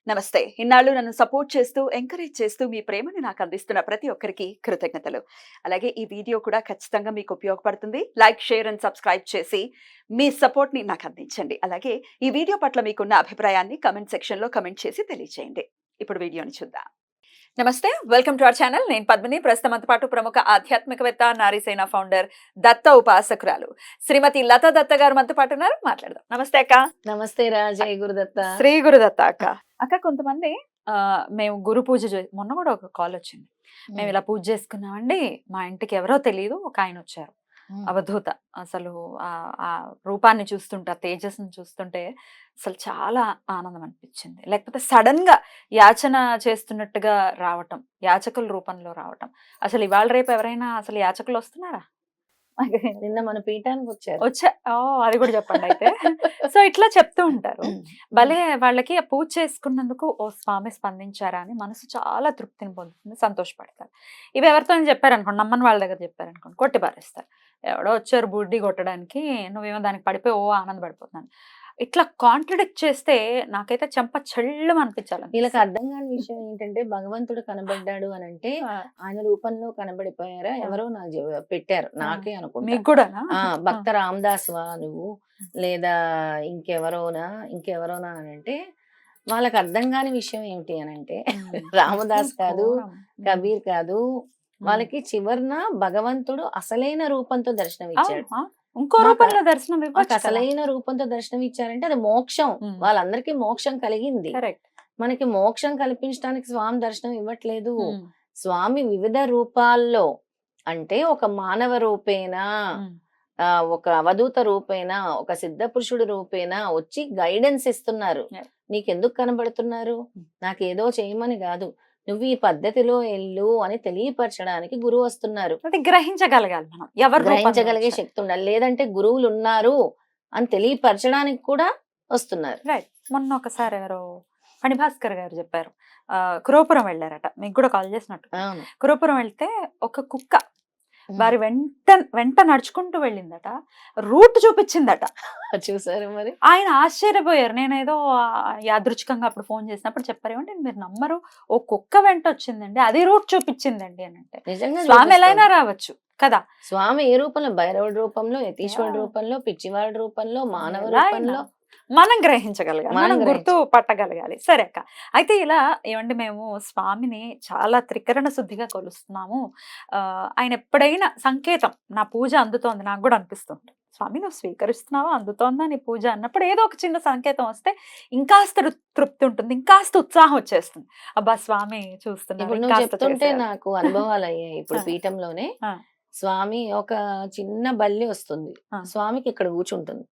నమస్తే. ఇన్నాళ్ళు నన్ను సపోర్ట్ చేస్తూ, ఎంకరేజ్ చేస్తూ మీ ప్రేమని నాకు అందిస్తున్న ప్రతి ఒక్కరికి కృతజ్ఞతలు. అలాగే ఈ వీడియో కూడా ఖచ్చితంగా మీకు ఉపయోగపడుతుంది. లైక్, షేర్ అండ్ సబ్స్క్రైబ్ చేసి మీ సపోర్ట్‌ని నాకు అందించండి. అలాగే ఈ వీడియో పట్ల మీకున్న అభిప్రాయాన్ని కామెంట్ సెక్షన్‌లో కామెంట్ చేసి తెలియజేయండి. ఇప్పుడు వీడియోని చూద్దాం. నమస్తే. Welcome to our channel. నేను పద్మిని. ప్రస్తుతం మనతో పాటు ప్రముఖ ఆధ్యాత్మికవేత్త, నారీసేన ఫౌండర్, దత్త ఉపాసకురాలు శ్రీమతి లతా దత్త గారు మనతో పాటు ఉన్నారు. మాట్లాడదాం. నమస్తే అక్క. నమస్తే రా. జై గురుదత్త. శ్రీ గురుదత్త అక్క. అక్క కొంతమంది మేము గురు పూజ మొన్న కూడా ఒక కాల్ వచ్చింది. మేము ఇలా పూజ చేసుకున్నామండి, మా ఇంటికి ఎవరో తెలియదు, ఒక ఆయన వచ్చారు, అవధూత. అసలు ఆ రూపాన్ని చూస్తుంటే, ఆ తేజస్సును చూస్తుంటే అసలు చాలా ఆనందం అనిపించింది. లేకపోతే సడన్ గా యాచన చేస్తున్నట్టుగా రావటం, యాచకుల రూపంలో రావటం. అసలు ఇవాళ రేపు ఎవరైనా అసలు యాచకులు వస్తున్నారా? నిన్న మన పీఠానికి వచ్చారు. అది కూడా చెప్పండి అయితే. సో ఇట్లా చెప్తూ ఉంటారు. భలే వాళ్ళకి ఆ పూజ చేసుకున్నందుకు ఓ స్వామి స్పందించారా అని మనసు చాలా తృప్తిని పొందుతుంది, సంతోషపడతారు. ఇవి ఎవరితో చెప్పారనుకోండి, నమ్మని వాళ్ళ దగ్గర చెప్పారనుకోండి, కొట్టి పారేస్తారు. ఎవడో వచ్చారు బుడ్డి కొట్టడానికి, నువ్వేమో దానికి పడిపోయి ఆనందపడిపోతున్నాను. ఇట్లా కాంట్రడిక్ట్ చేస్తే నాకైతే చెంప చెల్లు అనిపించాలి. వీళ్ళకి అర్థం కాని విషయం ఏంటంటే, భగవంతుడు కనబడ్డాడు అని అంటే ఆయన రూపంలో కనబడిపోయారా ఎవరో నాకు పెట్టారు, నాకే అనుకుంటా. మీకు కూడా భక్త రామదాస్ వా నువ్వు, లేదా ఇంకెవరోనా అని అంటే వాళ్ళకి అర్థం కాని విషయం ఏమిటి అని అంటే, రామదాస్ కాదు, కబీర్ కాదు, వాళ్ళకి చివరిన భగవంతుడు అసలైన రూపంతో దర్శనం ఇచ్చాడు. ఇంకో రూపంలో దర్శనం అసలైన రూపంతో దర్శనం ఇచ్చారంటే అది మోక్షం. వాళ్ళందరికీ మోక్షం కలిగింది. మనకి మోక్షం కల్పించడానికి స్వామి దర్శనం ఇవ్వట్లేదు. స్వామి వివిధ రూపాల్లో, అంటే ఒక మానవ రూపేనా, ఒక అవధూత రూపేనా, ఒక సిద్ధ పురుషుడు రూపేనా వచ్చి గైడెన్స్ ఇస్తున్నారు. నీకెందుకు కనబడుతున్నారు, నాకేదో చేయమని కాదు, నువ్వు ఈ పద్ధతిలో వెళ్ళు అని తెలియపరచడానికి గురువు వస్తున్నారు. గ్రహించగలగాలి మనం, ఎవరు గ్రహించగలిగే శక్తి ఉండాలి. లేదంటే గురువులు ఉన్నారు అని తెలియపరచడానికి కూడా వస్తున్నారు. రైట్. మొన్న ఒకసారి ఎవరో ఫణిభాస్కర్ గారు చెప్పారు, కురోపురం వెళ్ళారట, మీకు కూడా కాల్ చేసినట్టు. కురోపురం వెళ్తే ఒక కుక్క వారి వెంట నడుచుకుంటూ వెళ్ళిందట, రూట్ చూపించిందట. చూసారు మరి, ఆయన ఆశ్చర్యపోయారు. నేనేదో యాదృచ్ఛికంగా అప్పుడు ఫోన్ చేసినప్పుడు చెప్పారు, ఏమంటే మీరు నమ్మరు, ఓ కుక్క వెంట వచ్చిందండి, అది రూట్ చూపించిందండి అని. అంటే నిజంగా స్వామి ఎలా అయినా రావచ్చు కదా. స్వామి ఏ రూపంలో, భైరవుడి రూపంలో, యతీశ్వరుడి రూపంలో, పిచ్చివాడి రూపంలో, మానవ రూపంలో మనం గ్రహించగలగాలి, మనం గుర్తు పట్టగలగాలి. సరే అక్క, అయితే ఇలా ఏమంటే మేము స్వామిని చాలా త్రికరణ శుద్ధిగా కొలుస్తున్నాము. ఆయన ఎప్పుడైనా సంకేతం, నా పూజ అందుతోంది, నాకు కూడా అనిపిస్తుంది, స్వామి నువ్వు స్వీకరిస్తున్నావా, అందుతోందా నీ పూజ అన్నప్పుడు ఏదో ఒక చిన్న సంకేతం వస్తే ఇంకాస్త తృప్తి ఉంటుంది, ఇంకాస్త ఉత్సాహం వచ్చేస్తుంది. అబ్బా స్వామి చూస్తున్నా చెప్తుంటే నాకు అనుభవాలు అయ్యాయి. ఇప్పుడు పీఠంలోనే స్వామి ఒక చిన్న బల్లి వస్తుంది, స్వామికి ఇక్కడ కూర్చుంటుంది,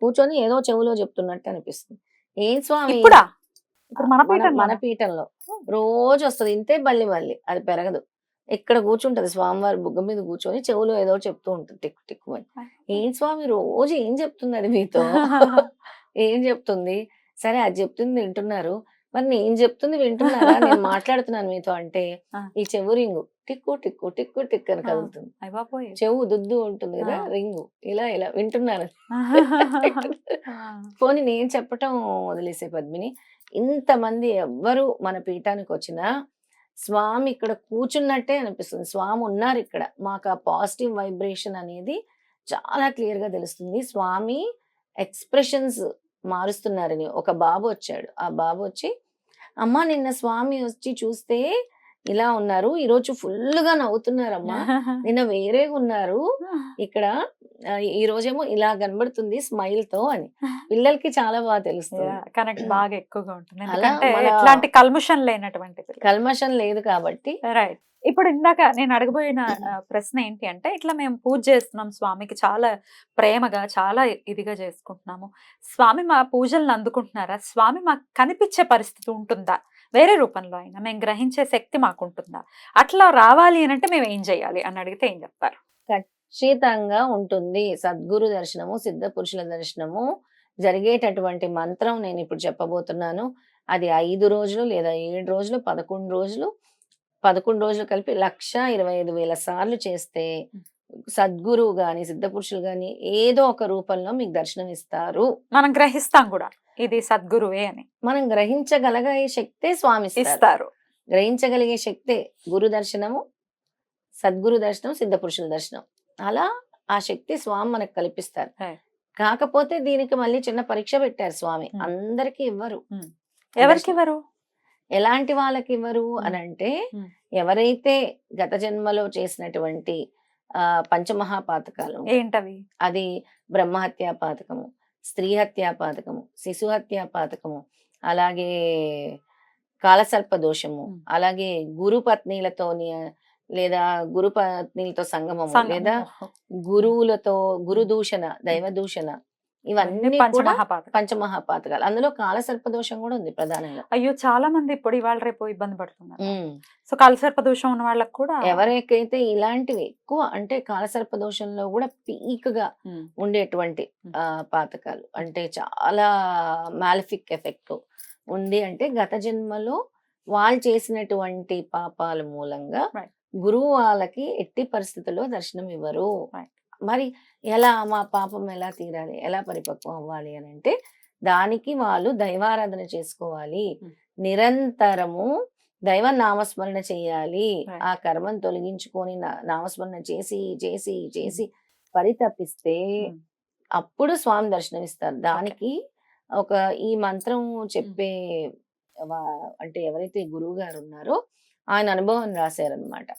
కూర్చొని ఏదో చెవులో చెప్తున్నట్టు అనిపిస్తుంది. ఏం స్వామి ఇప్పుడు మన పీఠంలో రోజు వస్తుంది, ఇంతే బల్లి అది పెరగదు, ఇక్కడ కూర్చుంటది, స్వామివారి బుగ్గ మీద కూర్చొని చెవులో ఏదో చెప్తూ ఉంటుంది టిక్ టిక్ అని. ఏం స్వామి రోజు ఏం చెప్తుంది అది మీతో, ఏం చెప్తుంది, సరే అది చెప్తుంది వింటున్నారు, మరి నేను చెప్తుంది వింటున్నారా, నేను మాట్లాడుతున్నాను మీతో అంటే ఈ చెవు రింగు టిక్కు టిక్కు టిక్కు టిక్ అని కదులుతుంది. చెవు దుద్దు ఉంటుంది కదా, రింగు ఇలా ఇలా వింటున్నాను. పోనీ నేను చెప్పటం వదిలేసే పద్మిని, ఇంతమంది ఎవ్వరు మన పీఠానికి వచ్చినా స్వామి ఇక్కడ కూర్చున్నట్టే అనిపిస్తుంది, స్వామి ఉన్నారు ఇక్కడ. మాకు ఆ పాజిటివ్ వైబ్రేషన్ అనేది చాలా క్లియర్ గా తెలుస్తుంది. స్వామి ఎక్స్ప్రెషన్స్ మారుస్తున్నారని. ఒక బాబు వచ్చాడు, ఆ బాబు వచ్చి, అమ్మ నిన్న స్వామి వచ్చి చూస్తే ఇలా ఉన్నారు, ఈ రోజు ఫుల్ గా నవ్వుతున్నారమ్మా, నిన్న వేరేగా ఉన్నారు, ఇక్కడ ఈ రోజేమో ఇలా కనబడుతుంది స్మైల్ తో అని. పిల్లలకి చాలా బాగా తెలుస్తుంది, కనెక్ట్ బాగా ఎక్కువగా ఉంటుంది, ఎట్లాంటి కల్మషం లేదు కాబట్టి. రైట్. ఇప్పుడు ఇందాక నేను అడగబోయిన ప్రశ్న ఏంటి అంటే, ఇట్లా మేము పూజ చేస్తున్నాం స్వామికి, చాలా ప్రేమగా చాలా ఇదిగా చేసుకుంటున్నాము, స్వామి మా పూజలను అందుకుంటున్నారా, స్వామి మాకు కనిపించే పరిస్థితి ఉంటుందా, వేరే రూపంలో అయినా మేము గ్రహించే శక్తి మాకుంటుందా, అట్లా రావాలి అని అంటే మేము ఏం చేయాలి అని అడిగితే ఏం చెప్తారు? ఖచ్చితంగా ఉంటుంది. సద్గురు దర్శనము, సిద్ధ పురుషుల దర్శనము జరిగేటటువంటి మంత్రం నేను ఇప్పుడు చెప్పబోతున్నాను. అది 5 రోజులు లేదా 7 రోజులు, 11 రోజులు కలిపి 1,25,000 సార్లు చేస్తే సద్గురువు గాని సిద్ధ పురుషులు గాని ఏదో ఒక రూపంలో మీకు దర్శనం ఇస్తారు. మనం గ్రహిస్తాం కూడా ఇది సద్గురువే అని మనం గ్రహించగలిగే శక్తే స్వామి ఇస్తారు. ఇస్తారు. గ్రహించగలిగే శక్తే గురు దర్శనము, సద్గురు దర్శనం, సిద్ధ పురుషుల దర్శనం. అలా ఆ శక్తి స్వామి మనకు కల్పిస్తారు. Right. కాకపోతే దీనికి మళ్ళీ చిన్న పరీక్ష పెట్టారు స్వామి. అందరికి ఇవ్వరు. ఎవరికి ఇవ్వరు? ఎలాంటి వాళ్ళకి ఇవ్వరు అని అంటే ఎవరైతే గత జన్మలో చేసినటువంటి పంచమహాపాతకాలు, ఏంటవి? అది బ్రహ్మహత్యా పాతకము, స్త్రీ హత్యా పాతకము, శిశు హత్యా పాతకము, అలాగే కాలసర్ప దోషము, అలాగే గురు పత్నిలతోని లేదా గురు పత్నిలతో సంగమము, లేదా గురువులతో గురు దూషణ, దైవ దూషణ, ఇవన్నీ కూడా పంచమహాపాతకాలు. అందులో కాలసర్ప దోషం కూడా ఉంది ప్రధానంగా. అయ్యో చాలా మంది ఇప్పుడు ఇవాళ రేపు ఇబ్బంది పడుతున్నారు. సో కాలసర్ప దోషం ఉన్న వాళ్ళకి కూడా ఎవరికైతే ఇలాంటివి ఎక్కువ అంటే కాలసర్ప దోషంలో కూడా పీక్ గా ఉండేటువంటి పాతకాలు అంటే చాలా మాలిఫిక్ ఎఫెక్ట్ ఉంది. అంటే గత జన్మలో వాళ్ళు చేసినటువంటి పాపాల మూలంగా గురువు వాళ్ళకి ఎట్టి పరిస్థితుల్లో దర్శనం ఇవ్వరు. మరి ఎలా మా పాపం ఎలా తీరాలి, ఎలా పరిపక్వం అవ్వాలి అని అంటే దానికి వాళ్ళు దైవారాధన చేసుకోవాలి, నిరంతరము దైవ నామస్మరణ చేయాలి. ఆ కర్మను తొలగించుకొని నామస్మరణ చేసి చేసి చేసి పరితపిస్తే అప్పుడు స్వామి దర్శనం ఇస్తారు. దానికి ఒక ఈ మంత్రం చెప్పే అంటే ఎవరైతే గురువు గారు ఉన్నారో ఆయన అనుభవం రాశారనమాట.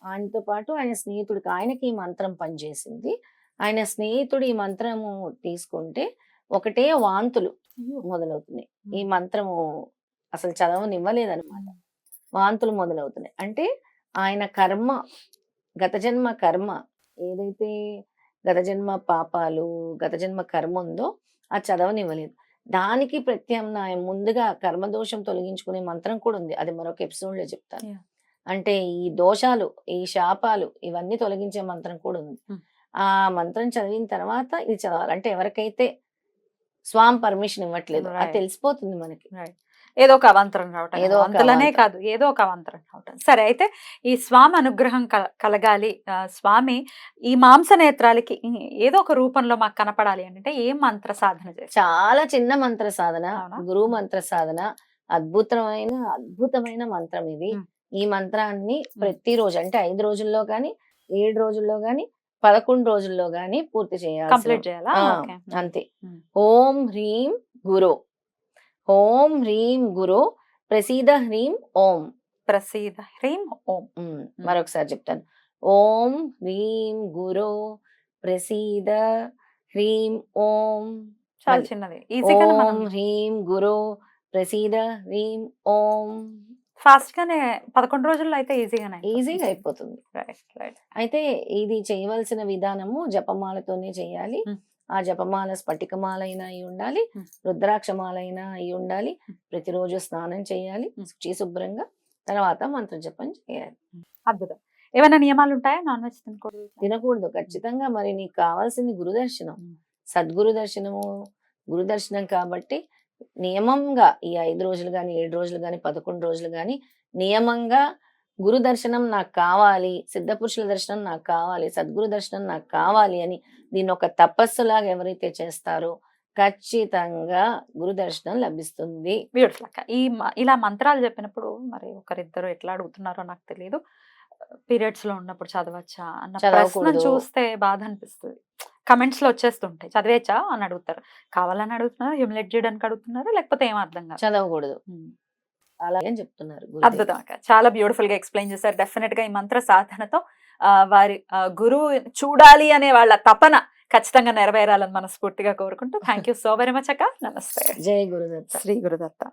ఆయనతో పాటు ఆయన స్నేహితుడికి, ఆయనకి ఈ మంత్రం పనిచేసింది. ఆయన స్నేహితుడు ఈ మంత్రము తీసుకుంటే ఒకటే వాంతులు మొదలవుతున్నాయి. ఈ మంత్రము అసలు చదవనివ్వలేదన్నమాట. వాంతులు మొదలవుతున్నాయి. అంటే ఆయన కర్మ, గత జన్మ కర్మ ఏదైతే గత జన్మ పాపాలు, గత జన్మ కర్మ ఉందో అది చదవనివ్వలేదు. దానికి ప్రత్యామ్నాయం ముందుగా కర్మదోషం తొలగించుకునే మంత్రం కూడా ఉంది. అది మరొక ఎపిసోడ్ లో చెప్తాను. అంటే ఈ దోషాలు, ఈ శాపాలు ఇవన్నీ తొలగించే మంత్రం కూడా ఉంది. ఆ మంత్రం చదివిన తర్వాత ఇది చదవాలి. అంటే ఎవరికైతే స్వామి పర్మిషన్ ఇవ్వట్లేదు అది తెలిసిపోతుంది మనకి. ఏదో ఒక అవంతరం రావటం, ఏదో అంతలనే కాదు ఏదో ఒక అవంతరం రావటం. సరే, అయితే ఈ స్వామి అనుగ్రహం కలగాలి, స్వామి ఈ మాంస నేత్రాలకి ఏదో ఒక రూపంలో మాకు కనపడాలి అంటే ఏం మంత్ర సాధన చేయాలి? చాలా చిన్న మంత్ర సాధన, గురువు మంత్ర సాధన. అద్భుతమైన మంత్రం ఇది. ఈ మంత్రాన్ని ప్రతిరోజు అంటే 5 రోజుల్లో గాని, 7 రోజుల్లో గాని, 11 రోజుల్లో గాని పూర్తి చేయాలి. అంతే. ఓం హ్రీం గురో, ఓం హ్రీం గురో, ప్రసీద హ్రీం ఓం. ప్రసీద హ్రీం ఓం. మరొకసారి చెప్తాను. ఓం హ్రీం గురో, ప్రసీద హ్రీం ఓం. చాలా చిన్నది. ఓం హ్రీం గురో, ప్రసీద హ్రీం ఓం. ఫాస్ట్ గానే 11 రోజుల్లో అయితే ఈజీగా అయిపోతుంది. అయితే ఇది చేయవలసిన విధానము జపమాలతోనే చేయాలి. ఆ జపమాల స్ఫటికమాల అయినా అయి ఉండాలి, రుద్రాక్షమాల అయినా అయి ఉండాలి. ప్రతిరోజు స్నానం చేయాలి శుచి శుభ్రంగా, తర్వాత మంత్ర జపం చేయాలి. అద్భుతం. ఏమైనా నియమాలు ఉంటాయా? నాన్ వెజ్ తినకూడదు ఖచ్చితంగా. మరి నీకు కావాల్సింది గురు దర్శనం, సద్గురు దర్శనము. గురు దర్శనం కాబట్టి నియమంగా ఈ 5 రోజులు గాని, 7 రోజులు గాని, 11 రోజులు గాని నియమంగా గురు దర్శనం నాకు కావాలి, సిద్ధ పురుషుల దర్శనం నాకు కావాలి, సద్గురు దర్శనం నాకు కావాలి అని దీన్ని ఒక తపస్సులాగా ఎవరైతే చేస్తారో ఖచ్చితంగా గురు దర్శనం లభిస్తుంది. బ్యూటిఫుల్ అక్క. ఇలా మంత్రాలు చెప్పినప్పుడు మరి ఒకరిద్దరు ఎట్లా అడుగుతున్నారో నాకు తెలియదు, పీరియడ్స్ లో ఉన్నప్పుడు చదవచ్చా అన్న ప్రశ్న చూస్తే బాధ అనిపిస్తుంది. కమెంట్స్ లో వచ్చేస్తుంటాయి, చదివేచ్చా అని అడుగుతారు. కావాలని అడుగుతున్నారు, హ్యూమిలేట్ చేయడానికి అడుగుతున్నారు, లేకపోతే ఏం అర్థం కాదు. చదవకూడదు అలాగే చెప్తున్నారు. అద్భుతం అక్క, చాలా బ్యూటిఫుల్ గా ఎక్స్ప్లెయిన్ చేశారు. డెఫినెట్ గా ఈ మంత్ర సాధనతో వారి గురువు చూడాలి అనే వాళ్ళ తపన ఖచ్చితంగా నెరవేరాలని మనస్ఫూర్తిగా కోరుకుంటూ thank you so very much అక్క. నమస్తే. జై గురుదత్త. శ్రీ గురుదత్త.